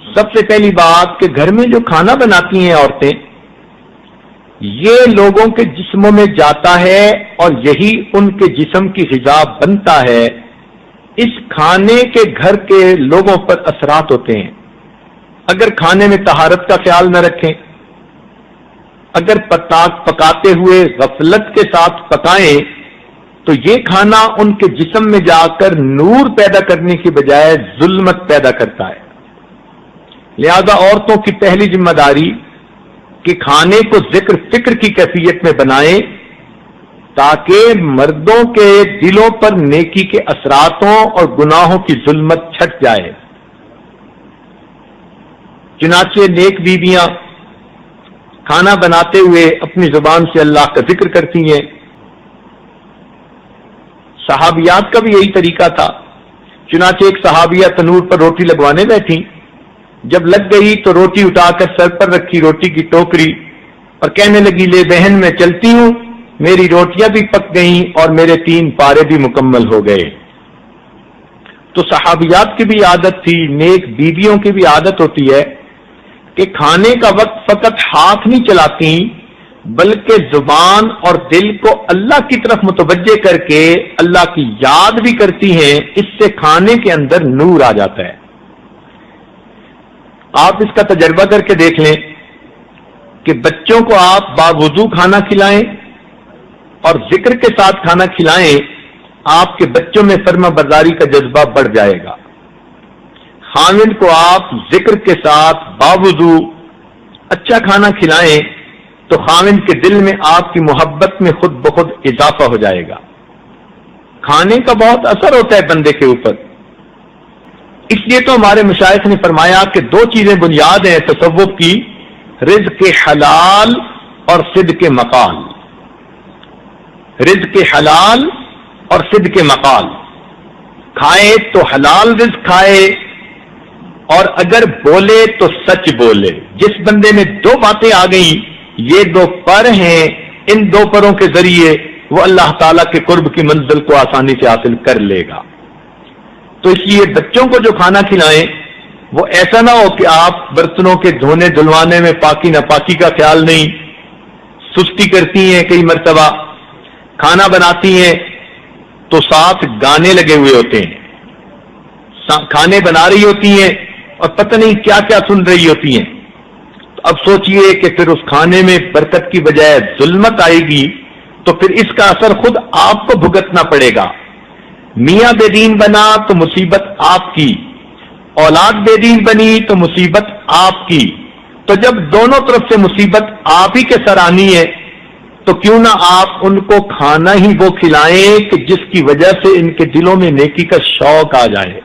سب سے پہلی بات کہ گھر میں جو کھانا بناتی ہیں عورتیں، یہ لوگوں کے جسموں میں جاتا ہے اور یہی ان کے جسم کی غذا بنتا ہے۔ اس کھانے کے گھر کے لوگوں پر اثرات ہوتے ہیں۔ اگر کھانے میں طہارت کا خیال نہ رکھیں، اگر پکاتے ہوئے غفلت کے ساتھ پکائیں تو یہ کھانا ان کے جسم میں جا کر نور پیدا کرنے کی بجائے ظلمت پیدا کرتا ہے۔ لہذا عورتوں کی پہلی ذمہ داری کہ کھانے کو ذکر فکر کی کیفیت میں بنائیں تاکہ مردوں کے دلوں پر نیکی کے اثراتوں اور گناہوں کی ظلمت چھٹ جائے۔ چنانچہ نیک بیویاں کھانا بناتے ہوئے اپنی زبان سے اللہ کا ذکر کرتی ہیں۔ صحابیات کا بھی یہی طریقہ تھا۔ چنانچہ ایک صحابیہ تنور پر روٹی لگوانے بیٹھی، جب لگ گئی تو روٹی اٹھا کر سر پر رکھی روٹی کی ٹوکری اور کہنے لگی، لے بہن میں چلتی ہوں، میری روٹیاں بھی پک گئیں اور میرے 3 پارے بھی مکمل ہو گئے۔ تو صحابیات کی بھی عادت تھی، نیک بیویوں کی بھی عادت ہوتی ہے کہ کھانے کا وقت فقط ہاتھ نہیں چلاتی بلکہ زبان اور دل کو اللہ کی طرف متوجہ کر کے اللہ کی یاد بھی کرتی ہیں۔ اس سے کھانے کے اندر نور آ جاتا ہے۔ آپ اس کا تجربہ کر کے دیکھ لیں کہ بچوں کو آپ باوضو کھانا کھلائیں اور ذکر کے ساتھ کھانا کھلائیں، آپ کے بچوں میں فرما برداری کا جذبہ بڑھ جائے گا۔ خاوند کو آپ ذکر کے ساتھ باوضو اچھا کھانا کھلائیں تو خاوند کے دل میں آپ کی محبت میں خود بخود اضافہ ہو جائے گا۔ کھانے کا بہت اثر ہوتا ہے بندے کے اوپر، اس لیے تو ہمارے مشائخ نے فرمایا کہ 2 چیزیں بنیاد ہیں تصوف کی، رزق حلال اور صدق مقال۔ رزق حلال اور صدق مقال، کھائے تو حلال رزق کھائے اور اگر بولے تو سچ بولے۔ جس بندے میں 2 باتیں آ گئیں، یہ 2 پر ہیں، ان 2 پروں کے ذریعے وہ اللہ تعالیٰ کے قرب کی منزل کو آسانی سے حاصل کر لے گا۔ تو اس لیے بچوں کو جو کھانا کھلائیں وہ ایسا نہ ہو کہ آپ برتنوں کے دھونے دھلوانے میں پاکی ناپاکی کا خیال نہیں، سستی کرتی ہیں، کئی مرتبہ کھانا بناتی ہیں تو ساتھ گانے لگے ہوئے ہوتے ہیں، کھانے بنا رہی ہوتی ہیں اور پتہ نہیں کیا کیا سن رہی ہوتی ہیں۔ تو اب سوچئے کہ پھر اس کھانے میں برکت کی بجائے ظلمت آئے گی تو پھر اس کا اثر خود آپ کو بھگتنا پڑے گا۔ میاں بے دین بنا تو مصیبت آپ کی، اولاد بے دین بنی تو مصیبت آپ کی۔ تو جب دونوں طرف سے مصیبت آپ ہی کے سر آنی ہے تو کیوں نہ آپ ان کو کھانا ہی وہ کھلائیں کہ جس کی وجہ سے ان کے دلوں میں نیکی کا شوق آ جائے۔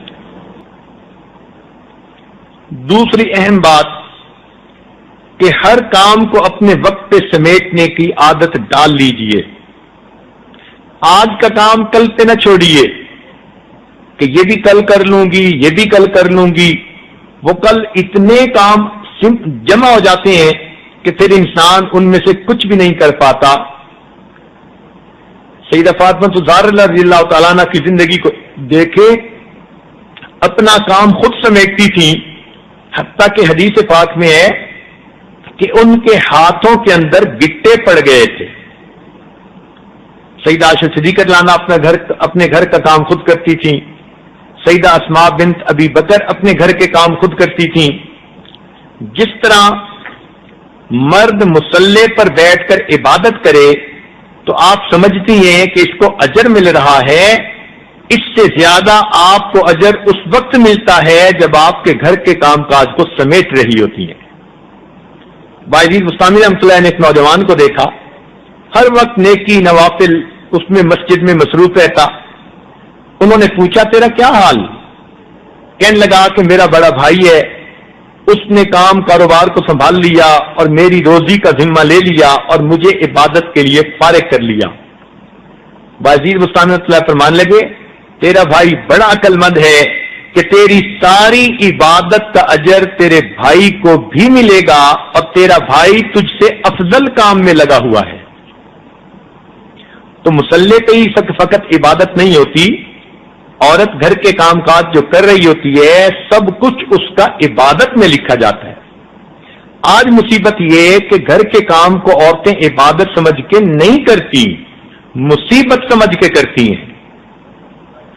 دوسری اہم بات کہ ہر کام کو اپنے وقت پہ سمیٹنے کی عادت ڈال لیجئے۔ آج کا کام کل پہ نہ چھوڑیے کہ یہ بھی کل کر لوں گی، یہ بھی کل کر لوں گی۔ وہ کل اتنے کام جمع ہو جاتے ہیں کہ پھر انسان ان میں سے کچھ بھی نہیں کر پاتا۔ سیدہ فاطمہ الزہرا رضی اللہ تعالیٰ عنہ کی زندگی کو دیکھے، اپنا کام خود سمیٹتی تھی، حتیٰ کہ حدیث پاک میں ہے کہ ان کے ہاتھوں کے اندر گٹے پڑ گئے تھے۔ سیدہ عائشہ صدیقہ رضی اللہ عنہا اپنے گھر کا کام خود کرتی تھیں، سیدہ اسماء بنت ابی بکر اپنے گھر کے کام خود کرتی تھیں۔ جس طرح مرد مصلی پر بیٹھ کر عبادت کرے تو آپ سمجھتی ہیں کہ اس کو اجر مل رہا ہے، اس سے زیادہ آپ کو اجر اس وقت ملتا ہے جب آپ کے گھر کے کام کاج کو سمیٹ رہی ہوتی ہیں۔ باعزید مستعمل رحمۃ اللہ نے ایک نوجوان کو دیکھا، ہر وقت نیکی نوافل اس میں مسجد میں مصروف رہتا۔ انہوں نے پوچھا تیرا کیا حال؟ کہنے لگا کہ میرا بڑا بھائی ہے، اس نے کام کاروبار کو سنبھال لیا اور میری روزی کا ذمہ لے لیا اور مجھے عبادت کے لیے فارغ کر لیا۔ باعزید مستعمل رحمۃ اللہ فرمان لگے تیرا بھائی بڑا عقل مند ہے کہ تیری ساری عبادت کا اجر تیرے بھائی کو بھی ملے گا اور تیرا بھائی تجھ سے افضل کام میں لگا ہوا ہے۔ تو مصلی پہ ہی فقط عبادت نہیں ہوتی، عورت گھر کے کام کاج جو کر رہی ہوتی ہے سب کچھ اس کا عبادت میں لکھا جاتا ہے۔ آج مصیبت یہ کہ گھر کے کام کو عورتیں عبادت سمجھ کے نہیں کرتی، مصیبت سمجھ کے کرتی ہیں۔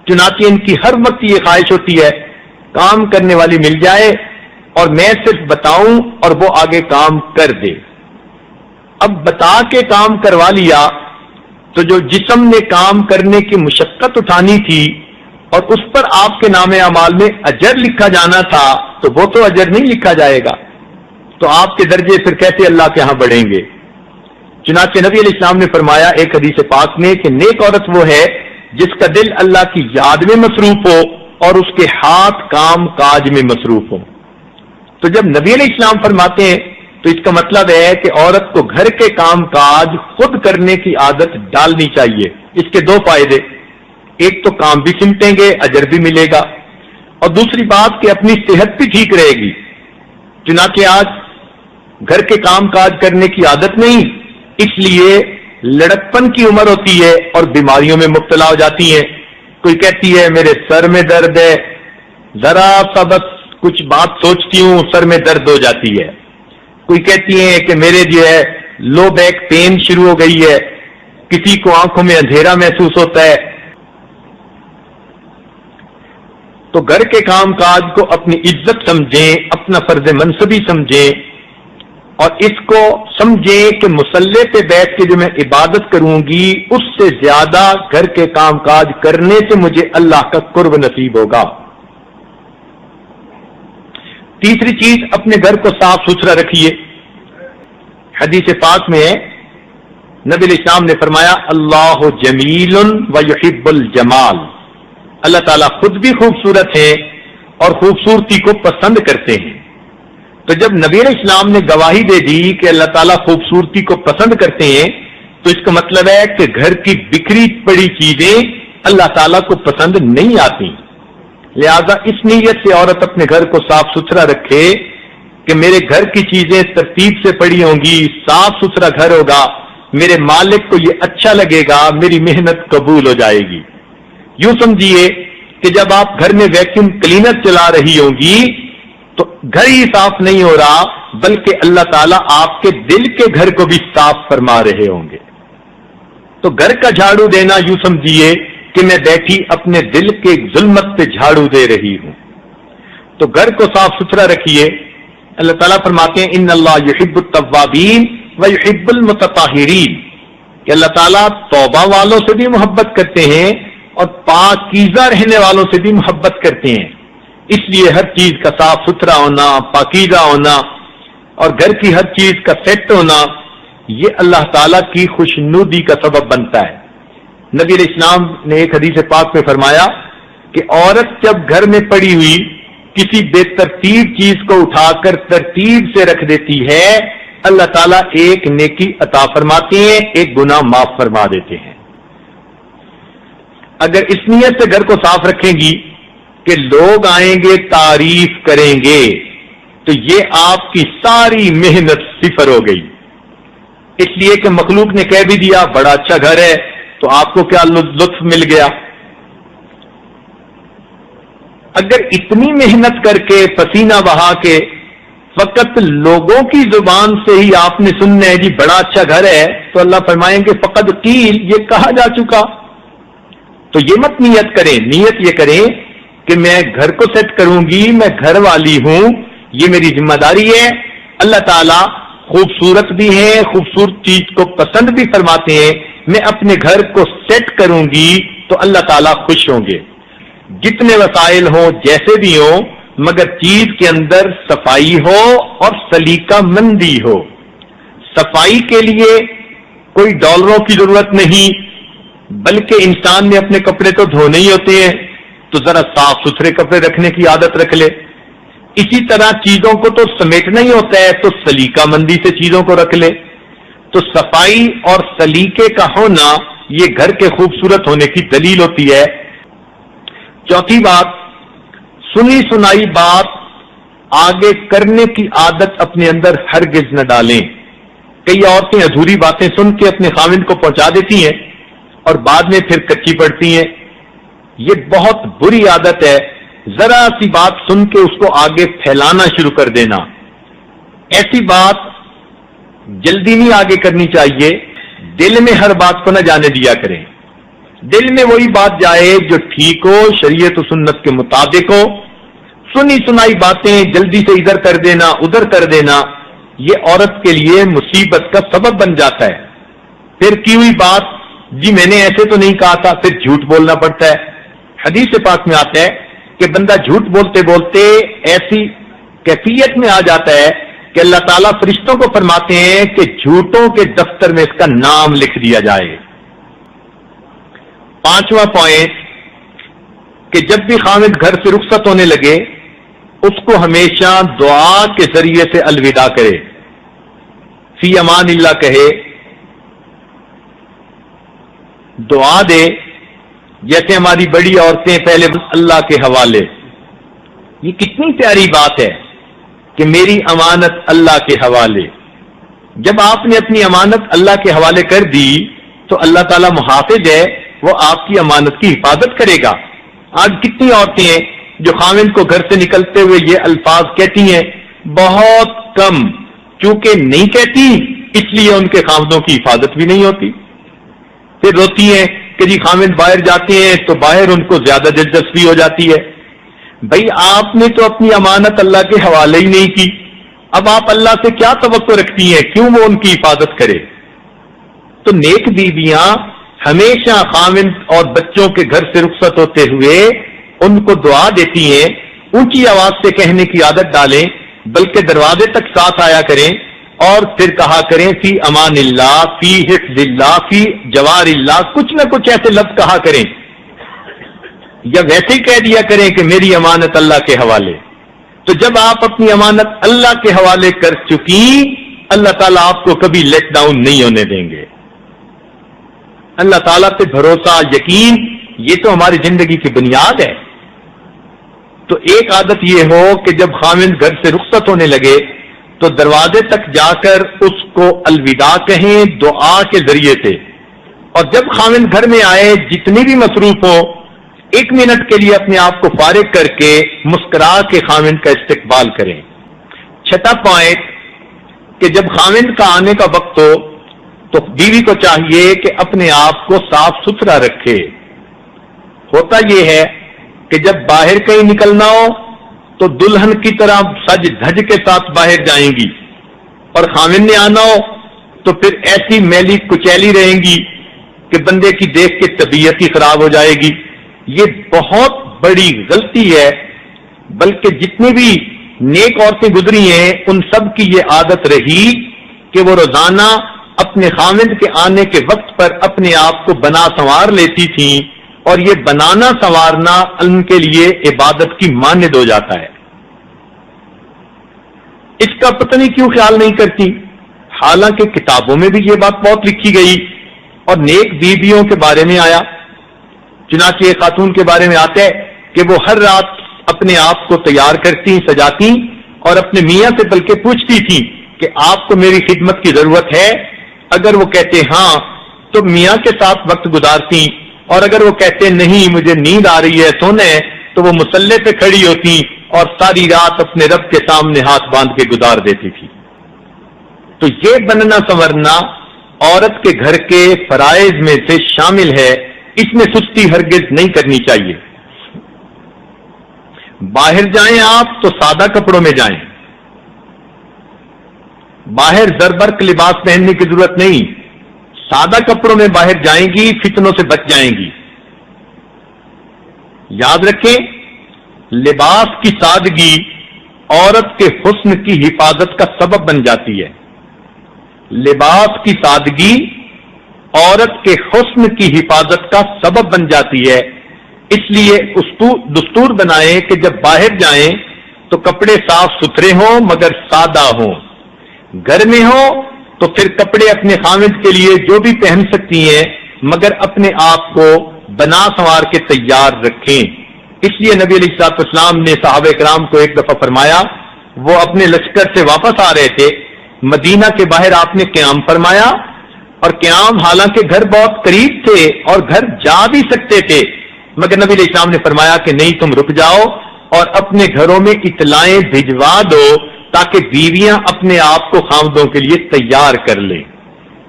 چنانچہ ان کی ہر وقت یہ خواہش ہوتی ہے کام کرنے والی مل جائے اور میں صرف بتاؤں اور وہ آگے کام کر دے۔ اب بتا کے کام کروا لیا تو جو جسم نے کام کرنے کی مشقت اٹھانی تھی اور اس پر آپ کے نام اعمال میں اجر لکھا جانا تھا تو وہ تو اجر نہیں لکھا جائے گا، تو آپ کے درجے پھر کیسے اللہ کے ہاں بڑھیں گے؟ چنانچہ نبی علیہ السلام نے فرمایا ایک حدیث پاک میں کہ نیک عورت وہ ہے جس کا دل اللہ کی یاد میں مصروف ہو اور اس کے ہاتھ کام کاج میں مصروف ہو۔ تو جب نبی علیہ السلام فرماتے ہیں تو اس کا مطلب ہے کہ عورت کو گھر کے کام کاج خود کرنے کی عادت ڈالنی چاہیے۔ اس کے دو فائدے، ایک تو کام بھی سمٹیں گے، اجر بھی ملے گا، اور دوسری بات کہ اپنی صحت بھی ٹھیک رہے گی۔ چنانچہ آج گھر کے کام کاج کرنے کی عادت نہیں، اس لیے لڑکپن کی عمر ہوتی ہے اور بیماریوں میں مبتلا ہو جاتی ہیں۔ کوئی کہتی ہے میرے سر میں درد ہے، ذرا سا بس کچھ بات سوچتی ہوں سر میں درد ہو جاتی ہے۔ کوئی کہتی ہے کہ میرے جو ہے لو بیک پین شروع ہو گئی ہے، کسی کو آنکھوں میں اندھیرا محسوس ہوتا ہے۔ تو گھر کے کام کاج کو اپنی عزت سمجھیں، اپنا فرض منصبی سمجھیں، اور اس کو سمجھیں کہ مصلی پہ بیٹھ کے جو میں عبادت کروں گی اس سے زیادہ گھر کے کام کاج کرنے سے مجھے اللہ کا قرب نصیب ہوگا۔ تیسری چیز، اپنے گھر کو صاف ستھرا رکھیے۔ حدیث پاک میں نبی علیہ السلام نے فرمایا اللہ جمیل و یحب الجمال، اللہ تعالیٰ خود بھی خوبصورت ہے اور خوبصورتی کو پسند کرتے ہیں۔ تو جب نبی علیہ السلام نے گواہی دے دی کہ اللہ تعالیٰ خوبصورتی کو پسند کرتے ہیں تو اس کا مطلب ہے کہ گھر کی بکھری پڑی چیزیں اللہ تعالیٰ کو پسند نہیں آتی۔ لہذا اس نیت سے عورت اپنے گھر کو صاف ستھرا رکھے کہ میرے گھر کی چیزیں ترتیب سے پڑی ہوں گی، صاف ستھرا گھر ہوگا، میرے مالک کو یہ اچھا لگے گا، میری محنت قبول ہو جائے گی۔ یوں سمجھیے کہ جب آپ گھر میں ویکیوم کلینر چلا رہی ہوں گی تو گھر ہی صاف نہیں ہو رہا بلکہ اللہ تعالیٰ آپ کے دل کے گھر کو بھی صاف فرما رہے ہوں گے۔ تو گھر کا جھاڑو دینا یوں سمجھیے کہ میں بیٹھی اپنے دل کے ظلمت پہ جھاڑو دے رہی ہوں۔ تو گھر کو صاف ستھرا رکھیے۔ اللہ تعالیٰ فرماتے ہیں ان اللہ یحب التوابین و یحب المتطہرین، کہ اللہ تعالیٰ توبہ والوں سے بھی محبت کرتے ہیں اور پاکیزہ رہنے والوں سے بھی محبت کرتے ہیں۔ اس لیے ہر چیز کا صاف ستھرا ہونا، پاکیزہ ہونا اور گھر کی ہر چیز کا سیٹ ہونا یہ اللہ تعالیٰ کی خوشنودی کا سبب بنتا ہے۔ نبی علیہ السلام نے ایک حدیث پاک میں فرمایا کہ عورت جب گھر میں پڑی ہوئی کسی بے ترتیب چیز کو اٹھا کر ترتیب سے رکھ دیتی ہے اللہ تعالیٰ ایک نیکی عطا فرماتے ہیں، ایک گناہ معاف فرما دیتے ہیں۔ اگر اس نیت سے گھر کو صاف رکھیں گی کہ لوگ آئیں گے تعریف کریں گے تو یہ آپ کی ساری محنت صفر ہو گئی۔ اس لیے کہ مخلوق نے کہہ بھی دیا بڑا اچھا گھر ہے تو آپ کو کیا لطف مل گیا؟ اگر اتنی محنت کر کے پسینہ بہا کے فقط لوگوں کی زبان سے ہی آپ نے سننا ہے جی بڑا اچھا گھر ہے تو اللہ فرمائیں گے فقط قیل، یہ کہا جا چکا۔ تو یہ مت نیت کریں، نیت یہ کریں کہ میں گھر کو سیٹ کروں گی، میں گھر والی ہوں، یہ میری ذمہ داری ہے۔ اللہ تعالیٰ خوبصورت بھی ہیں، خوبصورت چیز کو پسند بھی فرماتے ہیں، میں اپنے گھر کو سیٹ کروں گی تو اللہ تعالیٰ خوش ہوں گے۔ جتنے وسائل ہوں جیسے بھی ہوں مگر چیز کے اندر صفائی ہو اور سلیقہ مندی ہو۔ صفائی کے لیے کوئی ڈالروں کی ضرورت نہیں بلکہ انسان نے اپنے کپڑے تو دھونے ہی ہوتے ہیں تو ذرا صاف ستھرے کپڑے رکھنے کی عادت رکھ لے۔ اسی طرح چیزوں کو تو سمیٹنا ہی ہوتا ہے تو سلیقہ مندی سے چیزوں کو رکھ لے۔ تو صفائی اور سلیقے کا ہونا یہ گھر کے خوبصورت ہونے کی دلیل ہوتی ہے۔ چوتھی بات، سنی سنائی بات آگے کرنے کی عادت اپنے اندر ہرگز نہ ڈالیں۔ کئی عورتیں ادھوری باتیں سن کے اپنے خاوند کو پہنچا دیتی ہیں اور بعد میں پھر کچی پڑتی ہیں۔ یہ بہت بری عادت ہے، ذرا سی بات سن کے اس کو آگے پھیلانا شروع کر دینا. ایسی بات جلدی نہیں آگے کرنی چاہیے. دل میں ہر بات کو نہ جانے دیا کریں. دل میں وہی بات جائے جو ٹھیک ہو، شریعت و سنت کے مطابق ہو. سنی سنائی باتیں جلدی سے ادھر کر دینا ادھر کر دینا، یہ عورت کے لیے مصیبت کا سبب بن جاتا ہے. پھر کی ہوئی بات، جی میں نے ایسے تو نہیں کہا تھا، پھر جھوٹ بولنا پڑتا ہے. حدیث پاک میں آتا ہے کہ بندہ جھوٹ بولتے بولتے ایسی کیفیت میں آ جاتا ہے کہ اللہ تعالیٰ فرشتوں کو فرماتے ہیں کہ جھوٹوں کے دفتر میں اس کا نام لکھ دیا جائے. 5واں پوائنٹ کہ جب بھی خاوند گھر سے رخصت ہونے لگے اس کو ہمیشہ دعا کے ذریعے سے الوداع کرے. فی امان اللہ کہے، دعا دے. جیسے ہماری بڑی عورتیں پہلے اللہ کے حوالے. یہ کتنی پیاری بات ہے کہ میری امانت اللہ کے حوالے. جب آپ نے اپنی امانت اللہ کے حوالے کر دی تو اللہ تعالیٰ محافظ ہے، وہ آپ کی امانت کی حفاظت کرے گا. آج کتنی عورتیں ہیں جو خاوند کو گھر سے نکلتے ہوئے یہ الفاظ کہتی ہیں؟ بہت کم. چونکہ نہیں کہتی اس لیے ان کے خاوندوں کی حفاظت بھی نہیں ہوتی. پھر روتی ہیں کہ جی خاوند باہر جاتے ہیں تو باہر ان کو زیادہ دلچسپی ہو جاتی ہے. بھائی آپ نے تو اپنی امانت اللہ کے حوالے ہی نہیں کی، اب آپ اللہ سے کیا توقع رکھتی ہیں؟ کیوں وہ ان کی حفاظت کرے؟ تو نیک بیویاں ہمیشہ خاوند اور بچوں کے گھر سے رخصت ہوتے ہوئے ان کو دعا دیتی ہیں. اونچی آواز سے کہنے کی عادت ڈالیں، بلکہ دروازے تک ساتھ آیا کریں اور پھر کہا کریں فی امان اللہ، فی حفظ اللہ، فی جوار اللہ. کچھ نہ کچھ ایسے لفظ کہا کریں، یا ویسے ہی کہہ دیا کریں کہ میری امانت اللہ کے حوالے. تو جب آپ اپنی امانت اللہ کے حوالے کر چکی، اللہ تعالیٰ آپ کو کبھی لیٹ ڈاؤن نہیں ہونے دیں گے. اللہ تعالیٰ پہ بھروسہ، یقین، یہ تو ہماری زندگی کی بنیاد ہے. تو ایک عادت یہ ہو کہ جب خاوند گھر سے رخصت ہونے لگے تو دروازے تک جا کر اس کو الوداع کہیں دعا کے ذریعے سے. اور جب خاوند گھر میں آئے جتنی بھی مصروف ہو، 1 منٹ کے لیے اپنے آپ کو فارغ کر کے مسکرا کے خاوند کا استقبال کریں. 6واں پوائنٹ کہ جب خاوند کا آنے کا وقت ہو تو بیوی کو چاہیے کہ اپنے آپ کو صاف ستھرا رکھے. ہوتا یہ ہے کہ جب باہر کہیں نکلنا ہو تو دلہن کی طرح سج دھج کے ساتھ باہر جائیں گی، اور خاوند نے آنا ہو تو پھر ایسی میلی کچیلی رہیں گی کہ بندے کی دیکھ کے طبیعت ہی خراب ہو جائے گی. یہ بہت بڑی غلطی ہے. بلکہ جتنی بھی نیک عورتیں گزری ہیں ان سب کی یہ عادت رہی کہ وہ روزانہ اپنے خاوند کے آنے کے وقت پر اپنے آپ کو بنا سنوار لیتی تھیں، اور یہ بنانا سنوارنا ان کے لیے عبادت کی مانند ہو جاتا ہے. اس کا پتہ نہیں کیوں خیال نہیں کرتی. حالانکہ کتابوں میں بھی یہ بات بہت لکھی گئی اور نیک بیویوں کے بارے میں آیا. چنانچہ ایک خاتون کے بارے میں آتا ہے کہ وہ ہر رات اپنے آپ کو تیار کرتی، سجاتی، اور اپنے میاں سے بلکہ پوچھتی تھی کہ آپ کو میری خدمت کی ضرورت ہے. اگر وہ کہتے ہاں تو میاں کے ساتھ وقت گزارتی، اور اگر وہ کہتے نہیں مجھے نیند آ رہی ہے سونا ہے، تو وہ مصلے پہ کھڑی ہوتی اور ساری رات اپنے رب کے سامنے ہاتھ باندھ کے گزار دیتی تھی. تو یہ بننا سنورنا عورت کے گھر کے فرائض میں سے شامل ہے. اس میں سستی ہرگز نہیں کرنی چاہیے. باہر جائیں آپ تو سادہ کپڑوں میں جائیں. باہر زربرق لباس پہننے کی ضرورت نہیں. سادہ کپڑوں میں باہر جائیں گی، فتنوں سے بچ جائیں گی. یاد رکھیں، لباس کی سادگی عورت کے حسن کی حفاظت کا سبب بن جاتی ہے. لباس کی سادگی عورت کے حسن کی حفاظت کا سبب بن جاتی ہے. اس لیے دستور بنائیں کہ جب باہر جائیں تو کپڑے صاف ستھرے ہوں مگر سادہ ہوں. گھر میں ہوں تو پھر کپڑے اپنے خاوند کے لیے جو بھی پہن سکتی ہیں، مگر اپنے آپ کو بنا سنوار کے تیار رکھیں. اس لیے نبی علیہ الصلوۃ والسلام نے صحابہ کرام کو ایک دفعہ فرمایا، وہ اپنے لشکر سے واپس آ رہے تھے، مدینہ کے باہر آپ نے قیام فرمایا، اور قیام حالانکہ گھر بہت قریب تھے اور گھر جا بھی سکتے تھے، مگر نبی علیہ السلام نے فرمایا کہ نہیں، تم رک جاؤ اور اپنے گھروں میں اطلاعیں بھجوا دو تاکہ بیویاں اپنے آپ کو خاوندوں کے لیے تیار کر لیں۔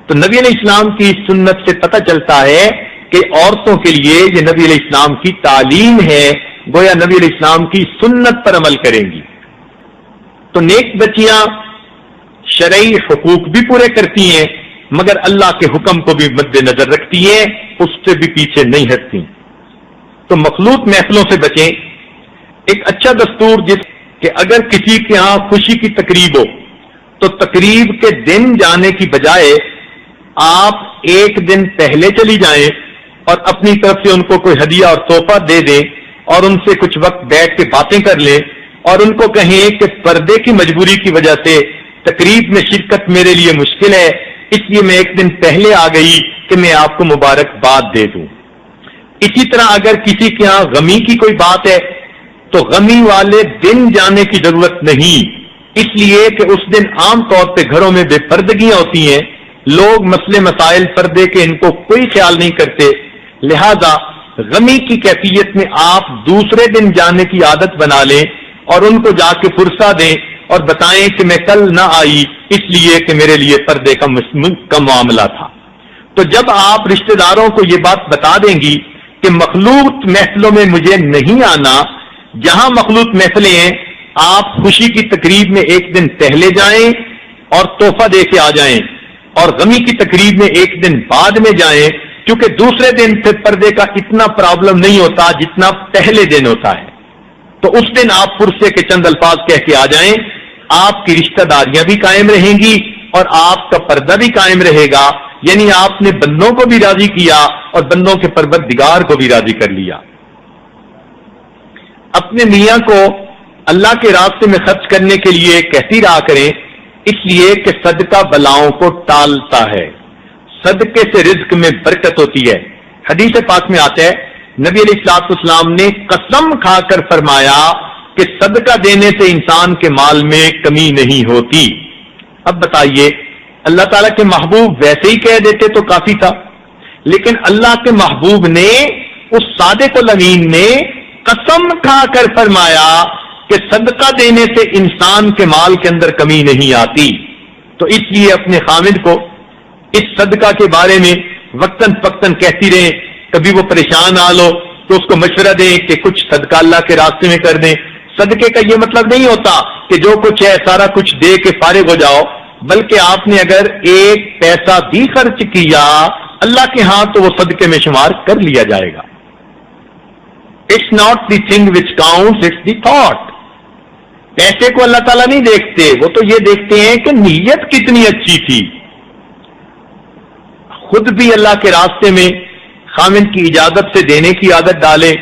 تو نبی علیہ السلام کی سنت سے پتہ چلتا ہے کہ عورتوں کے لیے یہ نبی علیہ السلام کی تعلیم ہے، گویا نبی علیہ السلام کی سنت پر عمل کریں گی۔ تو نیک بچیاں شرعی حقوق بھی پورے کرتی ہیں مگر اللہ کے حکم کو بھی مد نظر رکھتی ہیں، اس سے بھی پیچھے نہیں ہٹتی۔ تو مخلوط محفلوں سے بچیں۔ ایک اچھا دستور جس کہ اگر کسی کے ہاں خوشی کی تقریب ہو تو تقریب کے دن جانے کی بجائے آپ ایک دن پہلے چلی جائیں اور اپنی طرف سے ان کو کوئی ہدیہ اور تحفہ دے دیں اور ان سے کچھ وقت بیٹھ کے باتیں کر لیں اور ان کو کہیں کہ پردے کی مجبوری کی وجہ سے تقریب میں شرکت میرے لیے مشکل ہے، اس لیے میں ایک دن پہلے آ گئی کہ میں آپ کو مبارکباد دے دوں۔ اسی طرح اگر کسی کے ہاں غمی کی کوئی بات ہے تو غمی والے دن جانے کی ضرورت نہیں، اس لیے کہ اس دن عام طور پہ گھروں میں بے پردگیاں ہوتی ہیں، لوگ مسئلے مسائل پردے کے ان کو کوئی خیال نہیں کرتے، لہذا غمی کی کیفیت میں آپ دوسرے دن جانے کی عادت بنا لیں اور ان کو جا کے فرصہ دیں اور بتائیں کہ میں کل نہ آئی اس لیے کہ میرے لیے پردے کا معاملہ تھا۔ تو جب آپ رشتہ داروں کو یہ بات بتا دیں گی کہ مخلوط محفلوں میں مجھے نہیں آنا، جہاں مخلوط محفلیں ہیں آپ خوشی کی تقریب میں ایک دن پہلے جائیں اور تحفہ دے کے آ جائیں، اور غمی کی تقریب میں ایک دن بعد میں جائیں، کیونکہ دوسرے دن پھر پردے کا اتنا پرابلم نہیں ہوتا جتنا پہلے دن ہوتا ہے۔ تو اس دن آپ فرصے کے چند الفاظ کہہ کے آ جائیں، آپ کی رشتہ داریاں بھی قائم رہیں گی اور آپ کا پردہ بھی قائم رہے گا، یعنی آپ نے بندوں کو بھی راضی کیا اور بندوں کے پروردگار کو بھی راضی کر لیا۔ اپنے میاں کو اللہ کے راستے میں خرچ کرنے کے لیے کہتی رہا کریں، اس لیے کہ صدقہ بلاؤں کو ٹالتا ہے، صدقے سے رزق میں برکت ہوتی ہے۔ حدیث پاک میں آتا ہے نبی علیہ الصلوۃ والسلام نے قسم کھا کر فرمایا کہ صدقہ دینے سے انسان کے مال میں کمی نہیں ہوتی۔ اب بتائیے، اللہ تعالیٰ کے محبوب ویسے ہی کہہ دیتے تو کافی تھا، لیکن اللہ کے محبوب نے، اس صادق الامین نے قسم کھا کر فرمایا کہ صدقہ دینے سے انسان کے مال کے اندر کمی نہیں آتی۔ تو اس لیے اپنے خامد کو اس صدقہ کے بارے میں وقتاً فوقتاً کہتی رہیں، کبھی وہ پریشان آ لو تو اس کو مشورہ دیں کہ کچھ صدقہ اللہ کے راستے میں کر دیں۔ صدقے کا یہ مطلب نہیں ہوتا کہ جو کچھ ہے سارا کچھ دے کے فارغ ہو جاؤ، بلکہ آپ نے اگر ایک پیسہ بھی خرچ کیا اللہ کے ہاں تو وہ صدقے میں شمار کر لیا جائے گا۔ It's not the thing which counts, it's the thought. پیسے کو اللہ تعالیٰ نہیں دیکھتے، وہ تو یہ دیکھتے ہیں کہ نیت کتنی اچھی تھی۔ خود بھی اللہ کے راستے میں خامن کی اجازت سے دینے کی عادت ڈالیں،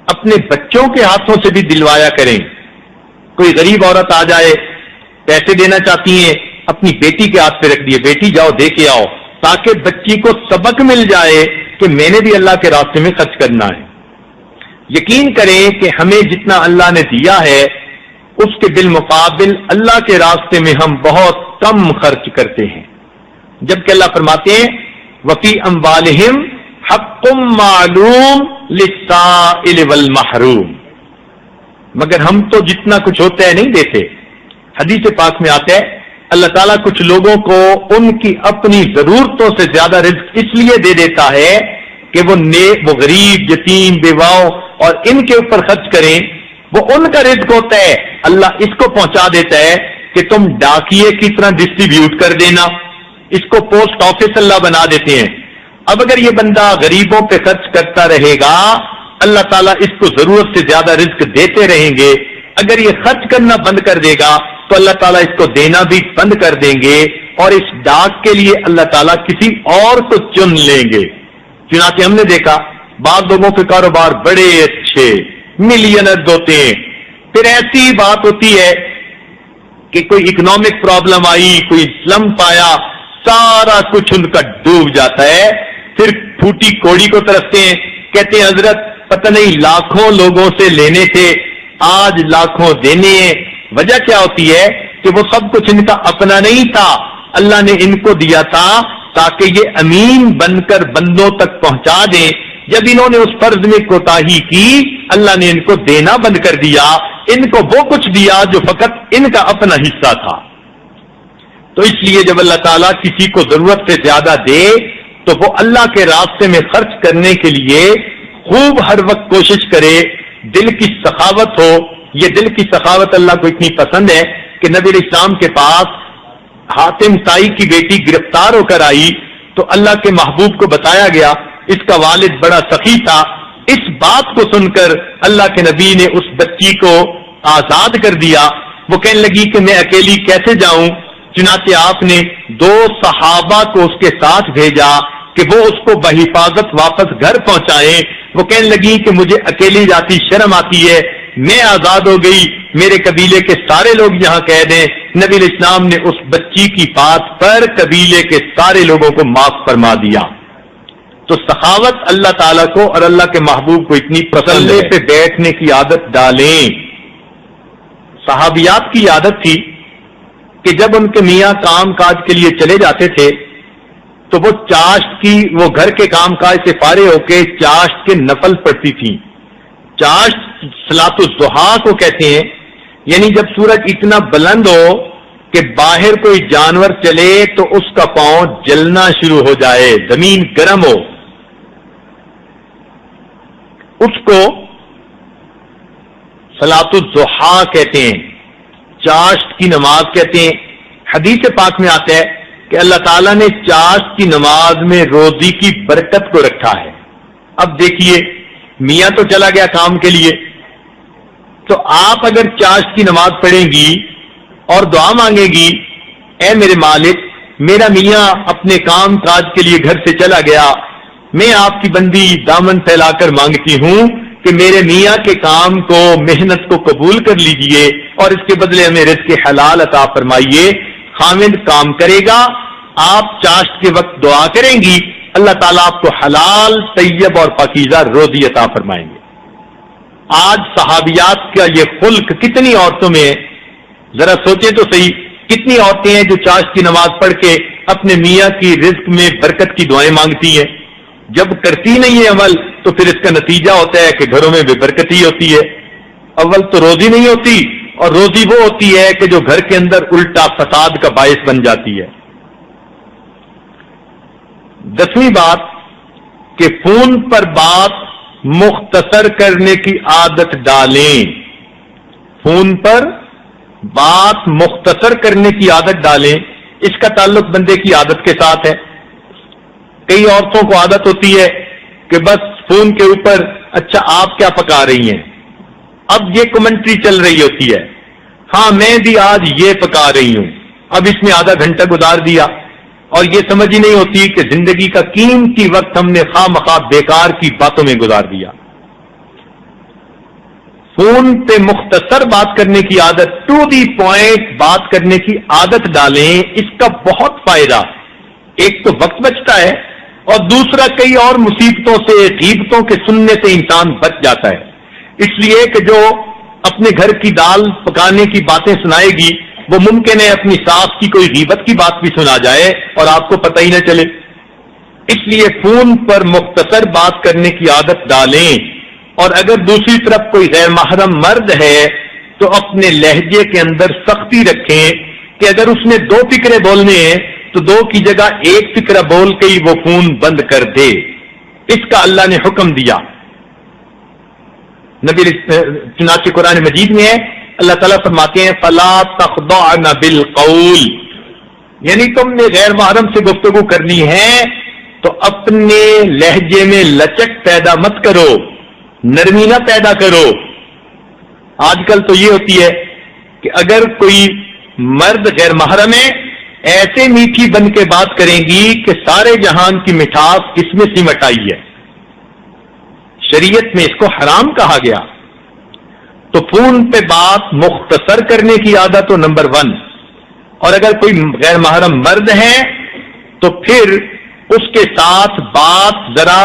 اپنے بچوں کے ہاتھوں سے بھی دلوایا کریں۔ کوئی غریب عورت آ جائے، پیسے دینا چاہتی ہیں، اپنی بیٹی کے ہاتھ پہ رکھ دیے، بیٹی جاؤ دے کے آؤ، تاکہ بچی کو سبق مل جائے کہ میں نے بھی اللہ کے راستے میں خرچ کرنا ہے۔ یقین کریں کہ ہمیں جتنا اللہ نے دیا ہے اس کے بالمقابل اللہ کے راستے میں ہم بہت کم خرچ کرتے ہیں، جبکہ اللہ فرماتے ہیں وفی اموالہم حق معلوم للسائل والمحروم، مگر ہم تو جتنا کچھ ہوتا ہے نہیں دیتے۔ حدیث پاک میں آتا ہے اللہ تعالیٰ کچھ لوگوں کو ان کی اپنی ضرورتوں سے زیادہ رزق اس لیے دے دیتا ہے کہ وہ غریب، یتیم، بیواؤں اور ان کے اوپر خرچ کریں، وہ ان کا رزق ہوتا ہے۔ اللہ اس کو پہنچا دیتا ہے کہ تم ڈاکیے کی طرح ڈسٹریبیوٹ کر دینا، اس کو پوسٹ آفس اللہ بنا دیتے ہیں۔ اب اگر یہ بندہ غریبوں پہ خرچ کرتا رہے گا اللہ تعالیٰ اس کو ضرورت سے زیادہ رزق دیتے رہیں گے، اگر یہ خرچ کرنا بند کر دے گا تو اللہ تعالیٰ اس کو دینا بھی بند کر دیں گے، اور اس ڈاک کے لیے اللہ تعالیٰ کسی اور کو چن لیں گے۔ چنانچہ ہم نے دیکھا بعض لوگوں کے کاروبار بڑے اچھے ملینرز ہوتے ہیں، پھر ایسی بات ہوتی ہے کہ کوئی اکنامک پرابلم آئی، کوئی سلمپ آیا، سارا کچھ ان کا ڈوب جاتا ہے، پھر پھوٹی کوڑی کو ترستے ہیں، کہتے ہیں حضرت پتہ نہیں لاکھوں لوگوں سے لینے تھے، آج لاکھوں دینے ہیں۔ وجہ کیا ہوتی ہے کہ وہ سب کچھ ان کا اپنا نہیں تھا، اللہ نے ان کو دیا تھا تاکہ یہ امین بن کر بندوں تک پہنچا دیں، جب انہوں نے اس فرض میں کوتاہی کی اللہ نے ان کو دینا بند کر دیا، ان کو وہ کچھ دیا جو فقط ان کا اپنا حصہ تھا۔ تو اس لیے جب اللہ تعالیٰ کسی کو ضرورت سے زیادہ دے تو وہ اللہ کے راستے میں خرچ کرنے کے لیے خوب ہر وقت کوشش کرے، دل کی سخاوت ہو۔ یہ دل کی سخاوت اللہ کو اتنی پسند ہے کہ نبی علیہ السلام کے پاس حاتم طائی کی بیٹی گرفتار ہو کر آئی تو اللہ کے محبوب کو بتایا گیا اس کا والد بڑا سخی تھا۔ اس بات کو سن کر اللہ کے نبی نے اس بچی کو آزاد کر دیا۔ وہ کہنے لگی کہ میں اکیلی کیسے جاؤں؟ چنانچہ آپ نے 2 صحابہ کو اس کے ساتھ بھیجا کہ وہ اس کو بحفاظت واپس گھر پہنچائیں۔ وہ کہنے لگی کہ مجھے اکیلی جاتی شرم آتی ہے، میں آزاد ہو گئی، میرے قبیلے کے سارے لوگ یہاں قید ہیں۔ نبی علیہ السلام نے اس بچی کی بات پر قبیلے کے سارے لوگوں کو معاف فرما دیا۔ تو سخاوت اللہ تعالیٰ کو اور اللہ کے محبوب کو اتنی پسند ہے پہ بیٹھنے کی عادت ڈالیں۔ صحابیات کی عادت تھی کہ جب ان کے میاں کام کاج کے لیے چلے جاتے تھے تو وہ چاشت کی وہ گھر کے کام کاج سے فارغ ہو کے چاشت کے نفل پڑھتی تھیں۔ چاشت صلاۃ الضحیٰ کو کہتے ہیں، یعنی جب سورج اتنا بلند ہو کہ باہر کوئی جانور چلے تو اس کا پاؤں جلنا شروع ہو جائے، زمین گرم ہو، اس کو صلاۃ الضحیٰ کہتے ہیں، چاشت کی نماز کہتے ہیں۔ حدیث پاک میں آتا ہے کہ اللہ تعالیٰ نے چاشت کی نماز میں روزی کی برکت کو رکھا ہے۔ اب دیکھیے میاں تو چلا گیا کام کے لیے، تو آپ اگر چاشت کی نماز پڑھیں گی اور دعا مانگے گی، اے میرے مالک میرا میاں اپنے کام کاج کے لیے گھر سے چلا گیا، میں آپ کی بندی دامن پھیلا کر مانگتی ہوں کہ میرے میاں کے کام کو محنت کو قبول کر لیجئے اور اس کے بدلے ہمیں رزق حلال عطا فرمائیے۔ خاوند کام کرے گا، آپ چاشت کے وقت دعا کریں گی، اللہ تعالیٰ آپ کو حلال طیب اور پاکیزہ روزی عطا فرمائیں گے۔ آج صحابیات کا یہ خلق کتنی عورتوں میں ہے، ذرا سوچیں تو صحیح، کتنی عورتیں ہیں جو چاشت کی نماز پڑھ کے اپنے میاں کی رزق میں برکت کی دعائیں مانگتی ہیں۔ جب کرتی نہیں ہے عمل تو پھر اس کا نتیجہ ہوتا ہے کہ گھروں میں بے برکتی ہوتی ہے۔ اول تو روزی نہیں ہوتی، اور روزی وہ ہوتی ہے کہ جو گھر کے اندر الٹا فساد کا باعث بن جاتی ہے۔ 10ویں بات کہ فون پر بات مختصر کرنے کی عادت ڈالیں۔ فون پر بات مختصر کرنے کی عادت ڈالیں، اس کا تعلق بندے کی عادت کے ساتھ ہے۔ کئی عورتوں کو عادت ہوتی ہے کہ بس فون کے اوپر اچھا آپ کیا پکا رہی ہیں، اب یہ کمنٹری چل رہی ہوتی ہے، ہاں میں بھی آج یہ پکا رہی ہوں، اب اس میں آدھا گھنٹہ گزار دیا، اور یہ سمجھ ہی نہیں ہوتی کہ زندگی کا قیمتی وقت ہم نے خواہ مخواہ بیکار کی باتوں میں گزار دیا۔ فون پہ مختصر بات کرنے کی عادت، ٹو دی پوائنٹ بات کرنے کی عادت ڈالیں، اس کا بہت فائدہ، ایک تو وقت بچتا ہے اور دوسرا کئی اور مصیبتوں سے غیبتوں کے سننے سے انسان بچ جاتا ہے۔ اس لیے کہ جو اپنے گھر کی دال پکانے کی باتیں سنائے گی وہ ممکن ہے اپنی ساس کی کوئی غیبت کی بات بھی سنا جائے اور آپ کو پتہ ہی نہ چلے۔ اس لیے فون پر مختصر بات کرنے کی عادت ڈالیں، اور اگر دوسری طرف کوئی غیر محرم مرد ہے تو اپنے لہجے کے اندر سختی رکھیں کہ اگر اس نے 2 فقرے بولنے ہیں تو 2 کی جگہ 1 فقرہ بول کے ہی وہ فون بند کر دے، اس کا اللہ نے حکم دیا۔ نبی چنانچہ قرآن مجید میں ہے، اللہ تعالیٰ فرماتے ہیں فَلَا تَخْضَعْنَ بِالْقَوْلِ، یعنی تم نے غیر محرم سے گفتگو کرنی ہے تو اپنے لہجے میں لچک پیدا مت کرو، نرمی نہ پیدا کرو۔ آج کل تو یہ ہوتی ہے کہ اگر کوئی مرد غیر محرم ہے ایسے میٹھی بن کے بات کریں گی کہ سارے جہان کی مٹھاس کس میں سمٹ آئی ہے، شریعت میں اس کو حرام کہا گیا۔ تو فون پہ بات مختصر کرنے کی عادت تو نمبر 1، اور اگر کوئی غیر محرم مرد ہے تو پھر اس کے ساتھ بات ذرا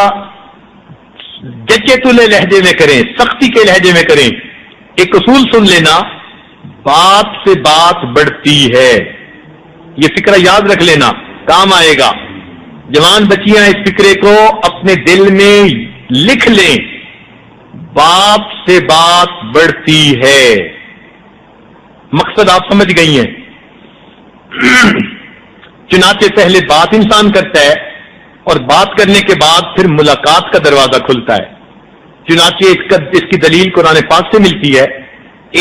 جچے تلے لہجے میں کریں، سختی کے لہجے میں کریں۔ ایک اصول سن لینا، بات سے بات بڑھتی ہے، یہ فکرہ یاد رکھ لینا، کام آئے گا۔ جوان بچیاں اس فکرے کو اپنے دل میں لکھ لیں باپ سے بات بڑھتی ہے. مقصد آپ سمجھ گئی ہیں. چنانچہ پہلے بات انسان کرتا ہے اور بات کرنے کے بعد پھر ملاقات کا دروازہ کھلتا ہے. چنانچہ اس کی دلیل قرآن پاک سے ملتی ہے.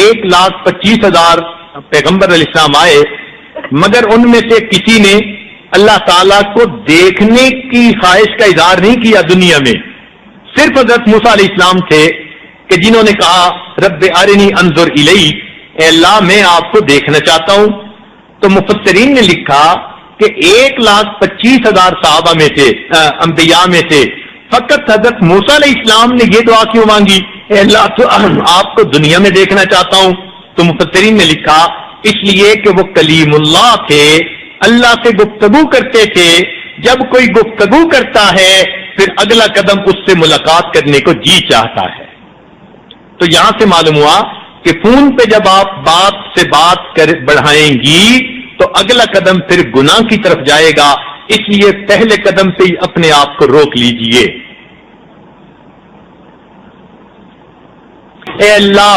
1,25,000 پیغمبر علیہ السلام آئے مگر ان میں سے کسی نے اللہ تعالیٰ کو دیکھنے کی خواہش کا اظہار نہیں کیا دنیا میں. صرف حضرت موسیٰ علیہ السلام تھے کہ جنہوں نے کہا رب ارنی انظر الیک، اے اللہ میں آپ کو دیکھنا چاہتا ہوں. تو مفسرین نے لکھا کہ 1,25,000 صحابہ میں سے انبیاء میں سے فقط حضرت موسیٰ علیہ السلام نے یہ دعا کیوں مانگی اے اللہ تو آپ کو دنیا میں دیکھنا چاہتا ہوں؟ تو مفسرین نے لکھا اس لیے کہ وہ کلیم اللہ تھے، اللہ سے گفتگو کرتے تھے. جب کوئی گفتگو کرتا ہے پھر اگلا قدم اس سے ملاقات کرنے کو جی چاہتا ہے. تو یہاں سے معلوم ہوا کہ فون پہ جب آپ بات سے بات بڑھائیں گی تو اگلا قدم پھر گناہ کی طرف جائے گا. اس لیے پہلے قدم سے ہی اپنے آپ کو روک لیجئے. اے اللہ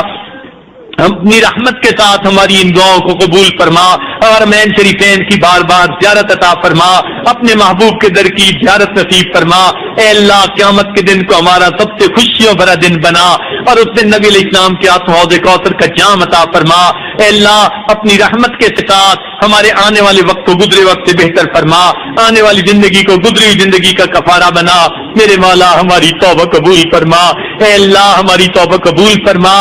اپنی رحمت کے ساتھ ہماری ان دعاؤں کو قبول فرما اور حرمین شریفین کی بار بار زیارت عطا فرما، اپنے محبوب کے در کی زیارت نصیب فرما. اے اللہ قیامت کے دن کو ہمارا سب سے خوشیوں بھرا دن بنا اور اس دن نبی علیہ السلام کے ہاتھوں حوض کوثر کا جام عطا فرما. اے اللہ اپنی رحمت کے ساتھ ہمارے آنے والے وقت کو گزرے وقت سے بہتر فرما، آنے والی زندگی کو گزری زندگی کا کفارہ بنا. میرے مولا ہماری توبہ قبول فرما. اے اللہ ہماری توبہ قبول فرما.